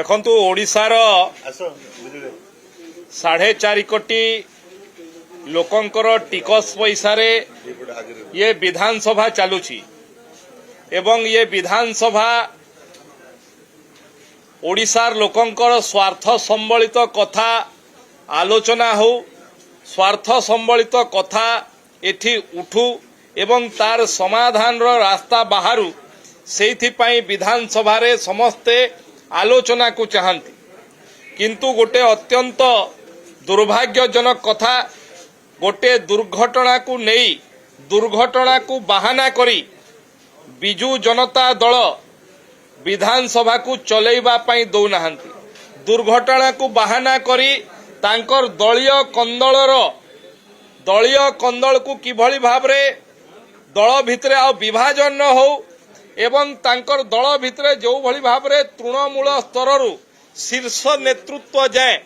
देखंतु ओडिशार 4.5 कोटी लोकंकर टिकस पैसा रे ये विधानसभा चलुची एवं ये विधानसभा ओडिशार लोकंकर स्वार्थ संबलित कथा आलोचना हो स्वार्थ संबलित कथा एठी उठू एवं तार समाधान रो रास्ता बाहरु सेइथिपाई विधानसभा रे समस्ते आलोचना को चाहती किंतु गोटे अत्यंत दुर्भाग्यजनक कथा गोटे दुर्घटना को नहीं दुर्घटना को बहाना करी बिजू जनता दल विधानसभा को चलैबा पई दौनाहांती दुर्घटना को बहाना करी तांकर दलीय कंदल को किभली भाबरे दल भितरे आ विभाजन न हो एवं तांकर दल भितरे जो भली भाबरे तृणमूल स्तररु शीर्ष नेतृत्व जाए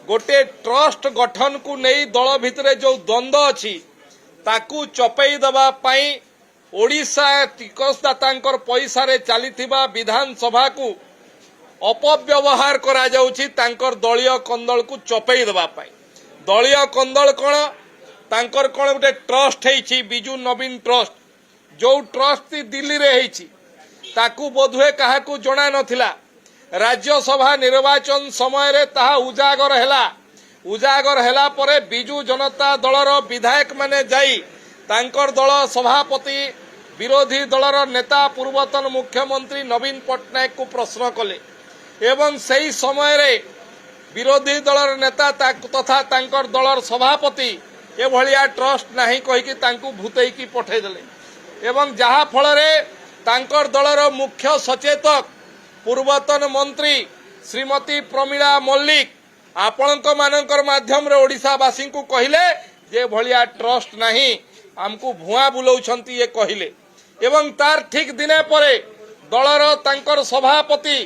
गोटे ट्रस्ट गठन को नहीं दल भितरे जो द्वंद्व अछि ताकू चपई दबा पई ओडिशा टिकसदातांकर पैसा रे चलीथिबा विधानसभा को अपव्यवहार करा जाउछि तांकर दलीय कंदल को चपई दबा पई दलीय कंदल कोन तांकर कोन गोटे ट्रस्ट हेछि बिजू नवीन ट्रस्ट जो ट्रस्ट दिल्ली रे हेछि ताकू बोधुए काहाकू जणा नथिला राज्यसभा निर्वाचन समय रे ताहा उजागर हेला परे बिजू जनता दलर विधायक माने जाई तांकर दल सभापति विरोधी दलर नेता पूर्वतन मुख्यमंत्री नवीन पट्टनायक को प्रश्न कले एवं सही समय रे विरोधी दलर नेता तथा तांकर दलर सभापति ए भलिया ट्रस्ट नाही कहिकी तांकू भूतैकी पठै देले एवं जहा फल रे तांकर दलर मुख्य सचेतक पूर्वतन मंत्री श्रीमती प्रमीला मल्लिक आपणक मानकर माध्यम रे ओडिशावासी को कहिले जे भलिया ट्रस्ट नाही हमको भुआ बुलाउछंती ये कहिले एवं तार ठीक दिने परे दलर तांकर सभापति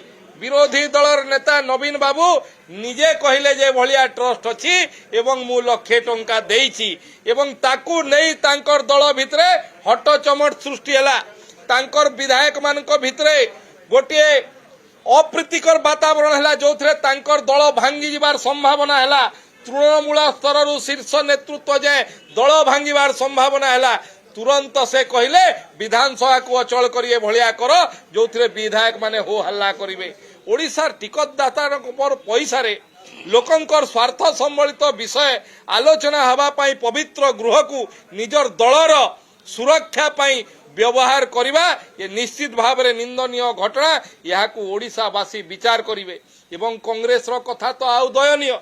विरोधी दलर नेता नवीन बाबू निजे कहिले जे भलिया ट्रस्ट अछि एवं मु लाख टंका देइछि एवं ताकू नहीं तांकर दल भितरे हटचमट सृष्टि हला तांकर विधायक मानक भितरे गोटे अप्रीतिकर वातावरण हला जोथरे तांकर दल भांगी जिबार संभावना हला तृणमूल स्तर शीर्ष नेतृत्व जाए दल भांगिबार संभावना हला तुरंत से कहले विधानसभा को अचल करिए भलिया कर जो विधायक माने हो हल्ला करिवे ओडिशार टिकटदातार पैसा रे लोकंकर स्वार्थ संबलित विषय आलोचना हवा पाई पवित्र गृह को निजर दलर सुरक्षा पाई व्यवहार करिबा ये निश्चित भाव रे निंदनीय घटना यहाँ को ओडिशावासी विचार करिवे एवं कांग्रेस रो कथा तो आउ दयनीय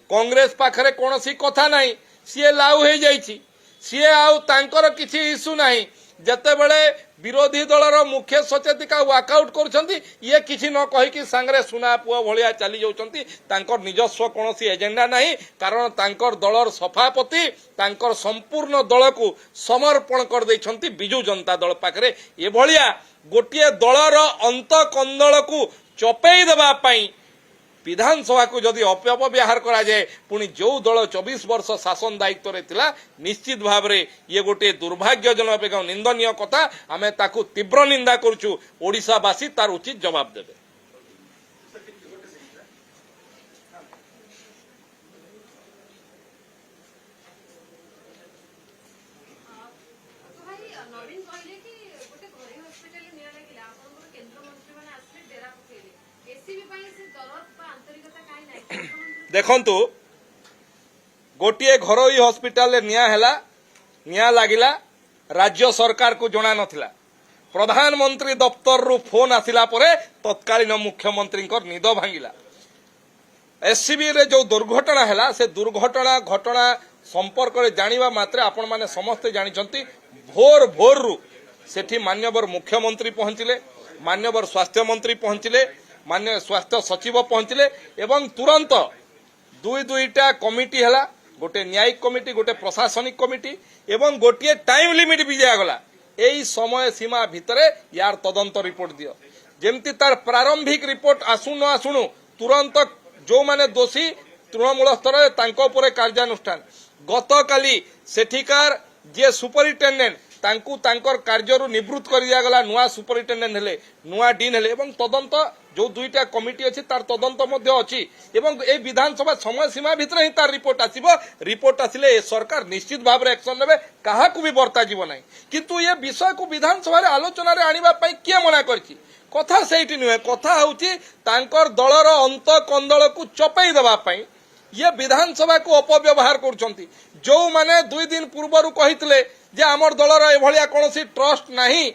कांग्रेस पाखरे कोनोसी कथा नाही सीए लाउ हे जाईची सीए आउ तांकर किछि इश्यू नाही जते बेले विरोधी दलर मुख्य सचेतिका वॉकआउट करछंती ये किछि न कहि कि सांगरे सुना पुआ भलिया चली जाउछंती तांकर निजस्व कोनोसी एजेंडा नाही कारण तांकर दलर सभापति तांकर संपूर्ण दल को समर्पण कर दैछंती बिजू जनता दल पाखरे ए भलिया गोटिए दलर अंत कंदल को चपेई देबा पई विधानसभा को जदि अपव्यवहार करा जाए पुणी जो दल 24 वर्ष शासन दायित्व रे थिला निश्चित भाव रे ये गोटे दुर्भाग्यजनक एवं निंदनीय कथा आमे ताकू तीव्र निंदा करछु ओडिशावासी तार उचित जवाब देबे। देखंतु गोटे घरोई हॉस्पिटल निया लागिला राज्य सरकार को जना नथिला प्रधानमंत्री दफ्तर रु फोन आसिला परे तत्कालीन मुख्यमंत्री निद भांगिला एससीबी रे जो दुर्घटना हैला से दुर्घटना घटना संपर्क रे जानिबा मात्रे आपण माने समस्त जानिचंती भोर रु सेठी मान्यवर मुख्यमंत्री पहुंचिले मान्यवर स्वास्थ्य मंत्री पहुंचिले मान्य स्वास्थ्य सचिव पहुंचिले एवं तुरंत दुईटा कमिटी हैला गोटे न्यायिक कमिटी गोटे प्रशासनिक कमिटी एवं गोटे टाइम लिमिट भी दिगला यही समय सीमा भितरे यार तदंत रिपोर्ट दियो जेमती तार प्रारंभिक रिपोर्ट आसु न आसुनु तुरंत जो माने दोषी तृणमूल स्तर तांको उपरे कार्यानुष्ठान गतकाली सेठिकार जे सुपरिटेंडेंट तांकु तांकर कार्यरू निवृत्त कर दिया गला नुआ सुपरिटेंडेंट हेले नुआ डीन हेले एवं तदंत जो दुईटा कमिटी अच्छी तार तदंत मध्य अच्छी एवं ए विधानसभा समय सीमा भितर ही तार रिपोर्ट आसीबो रिपोर्ट आसिले ए सरकार निश्चित भाव में एक्शन नेबे काहाकू भी बर्ता जीव नाही किंतु ये विषय को विधानसभा रे आलोचना रे आनिबा पई किए मना करछि कथा सेठी नुहे कथा होउछि तांकर दलर अंत कंदल को चपई देबा पई ये विधानसभा को अपव्यवहार करछंती जो माने 2 दिन पूर्वरु कहितले जे हमर दलर एभलिया कोनोसी ट्रस्ट नाही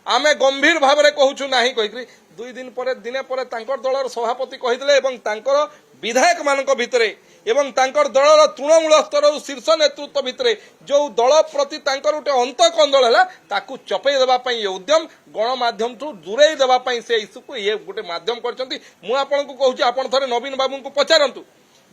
आमे गंभीर भाव में कहूछु नाही कहि 2 दिन पर दिने पर तांकर दलर सभापति कहितले एवं तांकर विधायक मानक भितरे एवं तांकर दलर तृणमूल स्तर शीर्ष नेतृत्व भितरे जो दल प्रति तांकर उटे अंत कंदल है ताकू चपई देबा पई ये उद्यम गणमाध्यम ठू दूरेई देबा पई से इशू को ये गोटे माध्यम करछंती मु आपन को कहूची आपन थरे नवीन बाबू को पचारंतु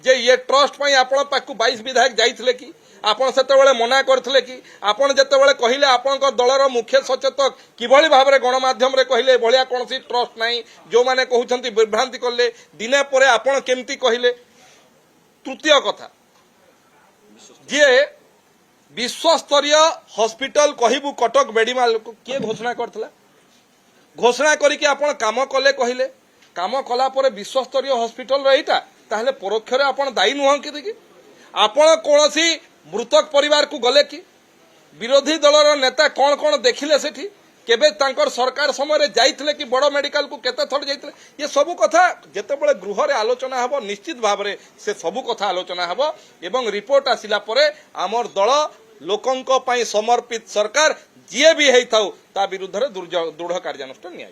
जे ये ट्रस्ट पई आपन पाकू 22 विधायक जाइथिले कि आपन सेतेबेले मना करथिले कि आपन जेतेबेले कहिले आपन दलर मुख्य सचेतक किभली भाव में गणमाध्यम रे कहिले भलिया कोनसी ट्रस्ट नाही जो माने कहउछंती विभ्रांति करले दिने परे आपन केमती कहिले तृतीय कथा जे विश्वस्तरीय हॉस्पिटल कहबू कटक मेडिकल को किए घोषणा करथिला घोषणा करिके आपन काम कले कहिले काम कला परे विश्वस्तरीय हॉस्पिटल रहिता ताहले परोक्ष रे आपन दायी नुहं कि आपण कोनसी मृतक परिवार को गले कि विरोधी दलर नेता कौन कौन देखिले सेठी केबे तांकर सरकार समय रे जाइथिले कि बड़ मेडिकल को केते थोड़ जाइथिले ये सब कथा जेतेबेले गृह रे आलोचना हबो निश्चित भाव में से सब कथा आलोचना हबो एवं रिपोर्ट आसिला परे आमर दल लोकंक पई समर्पित सरकार जिए भी हेइथाउ ता विरुद्ध रे दृढ़ कार्यानुष्ठान निया